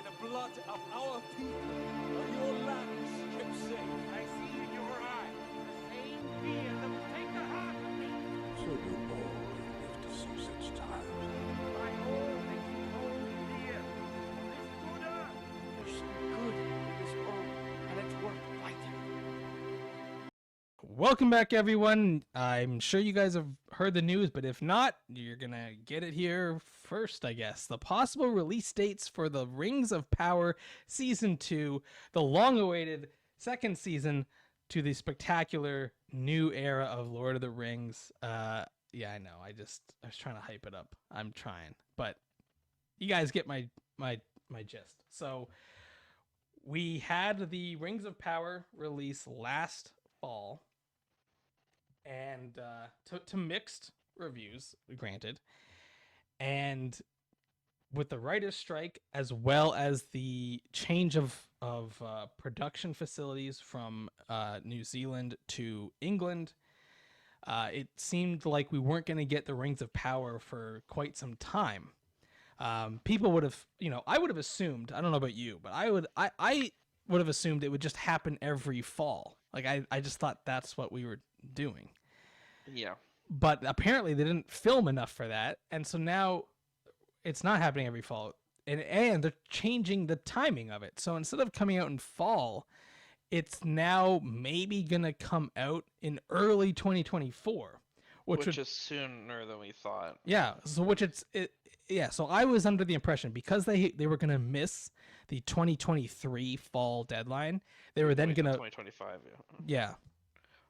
the blood of our people are your lands kept safe. I see in your eyes the same fear that will take the heart of me. So do all who live to see such times. By all that you hold dear, this good earth. There's some good in this world, and it's worth fighting. Welcome back, everyone. I'm sure you guys have heard the news, but if not, you're gonna get it here first, I guess. The possible release dates for the Rings of Power Season 2, the long-awaited second season to the spectacular new era of Lord of the Rings. Yeah, I know. I was trying to hype it up. I'm trying, but you guys get my gist. So we had the Rings of Power release last fall, and to mixed reviews, granted, and with the writer's strike as well as the change of production facilities from New Zealand to England, it seemed like we weren't going to get the Rings of Power for quite some time. People would have, I would have assumed, I don't know about you, but I would have assumed it would just happen every fall. Like I just thought that's what we were doing. Yeah. But apparently they didn't film enough for that, and so now it's not happening every fall. And they're changing the timing of it. So instead of coming out in fall, it's now maybe gonna come out in early 2024, which is sooner than we thought. Yeah. So So I was under the impression because they were gonna miss the 2023 fall deadline, they were then gonna 2025. Yeah.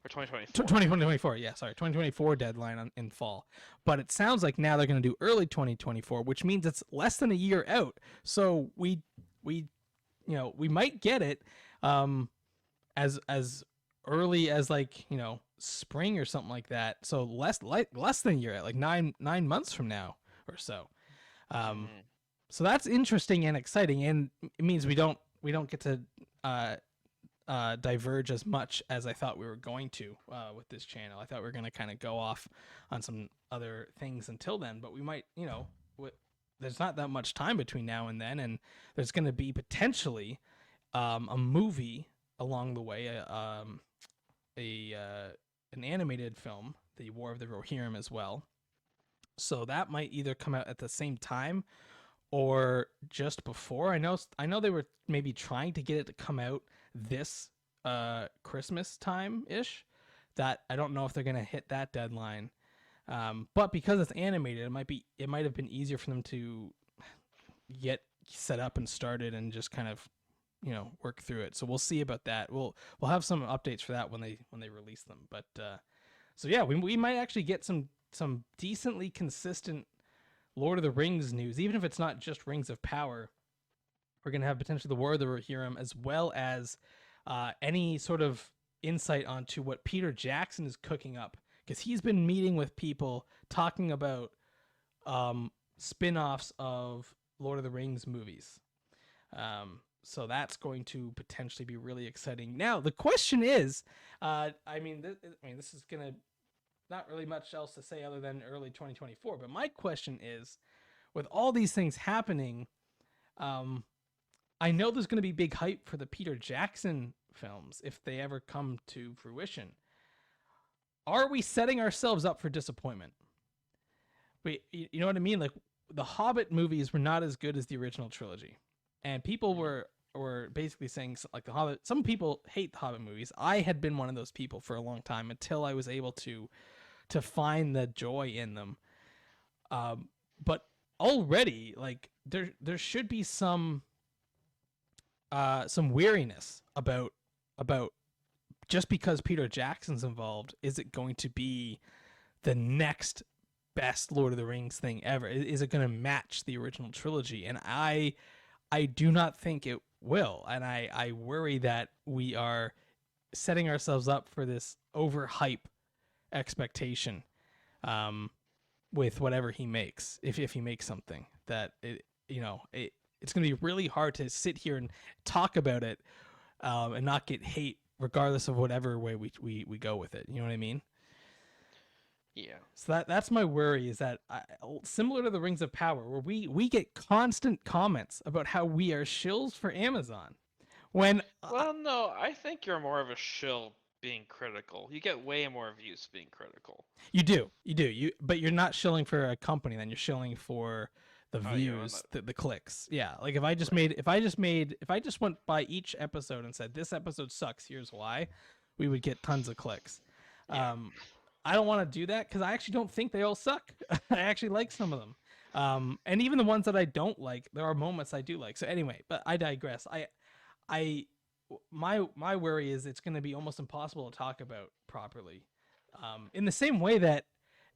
Or 2024. 2024, yeah, sorry, 2024 deadline in fall. But it sounds like now they're going to do early 2024, which means it's less than a year out. So we might get it as early as spring or something like that. So less than a year out, like nine months from now or so. So that's interesting and exciting, and it means we don't get to diverge as much as I thought we were going to with this channel. I thought we were going to kind of go off on some other things until then, but we might, there's not that much time between now and then, and there's going to be potentially a movie along the way, an animated film, the War of the Rohirrim as well. So that might either come out at the same time or just before. I know they were maybe trying to get it to come out this Christmas time ish. That I don't know if they're gonna hit that deadline. But because it's animated, it might have been easier for them to get set up and started and just kind of work through it. So we'll see about that. We'll have some updates for that when they release them. But so yeah, we might actually get some decently consistent Lord of the Rings news, even if it's not just Rings of Power. We're going to have potentially the War of the Rohirrim, as well as any sort of insight onto what Peter Jackson is cooking up, because he's been meeting with people talking about spin-offs of Lord of the Rings movies. So that's going to potentially be really exciting. Now, the question is, this is going to not really much else to say other than early 2024, but my question is, with all these things happening, I know there's going to be big hype for the Peter Jackson films if they ever come to fruition. Are we setting ourselves up for disappointment? You know what I mean? Like, the Hobbit movies were not as good as the original trilogy, and people were basically saying, like, the Hobbit. Some people hate the Hobbit movies. I had been one of those people for a long time until I was able to find the joy in them. But already, like, there should be some weariness about just because Peter Jackson's involved, is it going to be the next best Lord of the Rings thing ever? Is it going to match the original trilogy? And I do not think it will. And I worry that we are setting ourselves up for this overhype expectation with whatever he makes, if he makes something that it's going to be really hard to sit here and talk about it and not get hate regardless of whatever way we go with it. You know what I mean? Yeah. So that's my worry, is that similar to the Rings of Power, where we get constant comments about how we are shills for Amazon. When Well, no, I think you're more of a shill being critical. You get way more views being critical. you do, but you're not shilling for a company. Then you're shilling for the Oh, yeah, well, views, the clicks. Yeah, like if I just Right. if I just went by each episode and said this episode sucks, here's why, we would get tons of clicks. Yeah. I don't want to do that because I actually don't think they all suck. I actually like some of them. And even the ones that I don't like, there are moments I do like. So anyway, but I digress. My worry is it's going to be almost impossible to talk about properly. In the same way that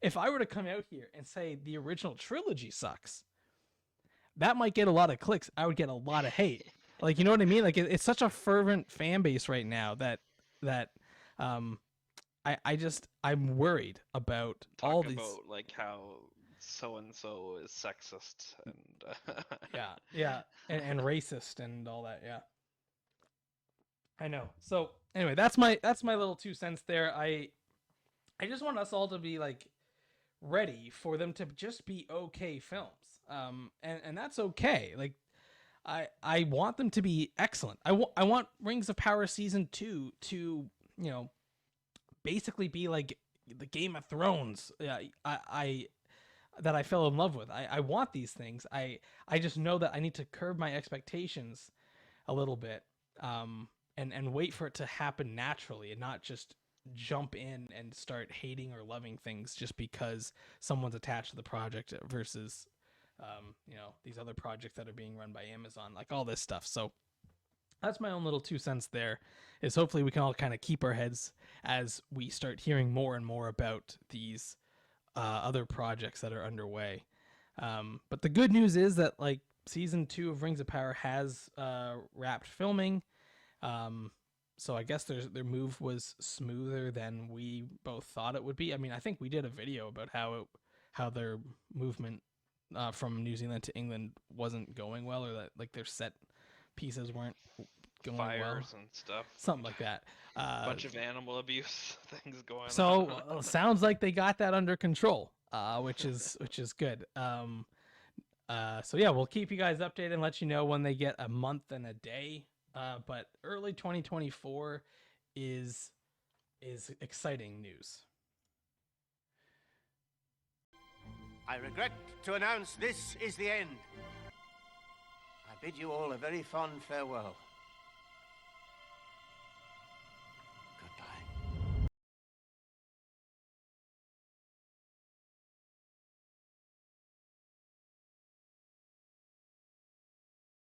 if I were to come out here and say the original trilogy sucks, that might get a lot of clicks. I would get a lot of hate. Like, you know what I mean? Like it's such a fervent fan base right now that I'm worried about all Talk these. about like how so and so is sexist and Yeah, and racist and all that. Yeah, I know. So anyway, that's my little 2 cents there. I just want us all to be like ready for them to just be okay films. And that's okay. Like I want them to be excellent. I want Rings of Power season 2 to, basically be like the Game of Thrones. I that I fell in love with. I want these things. I just know that I need to curb my expectations a little bit, and wait for it to happen naturally and not just jump in and start hating or loving things just because someone's attached to the project versus, these other projects that are being run by Amazon, like all this stuff. So that's my own little 2 cents there, is hopefully we can all kind of keep our heads as we start hearing more and more about these other projects that are underway. But the good news is that like season 2 of Rings of Power has wrapped filming. So I guess their move was smoother than we both thought it would be. I mean, I think we did a video about how their movement from New Zealand to England wasn't going well, or that like their set pieces weren't going fires well, and stuff. something like that. Bunch of animal abuse things going on. So sounds like they got that under control, which is good. So yeah, we'll keep you guys updated and let you know when they get a month and a day. But early 2024 is exciting news. I regret to announce this is the end. I bid you all a very fond farewell.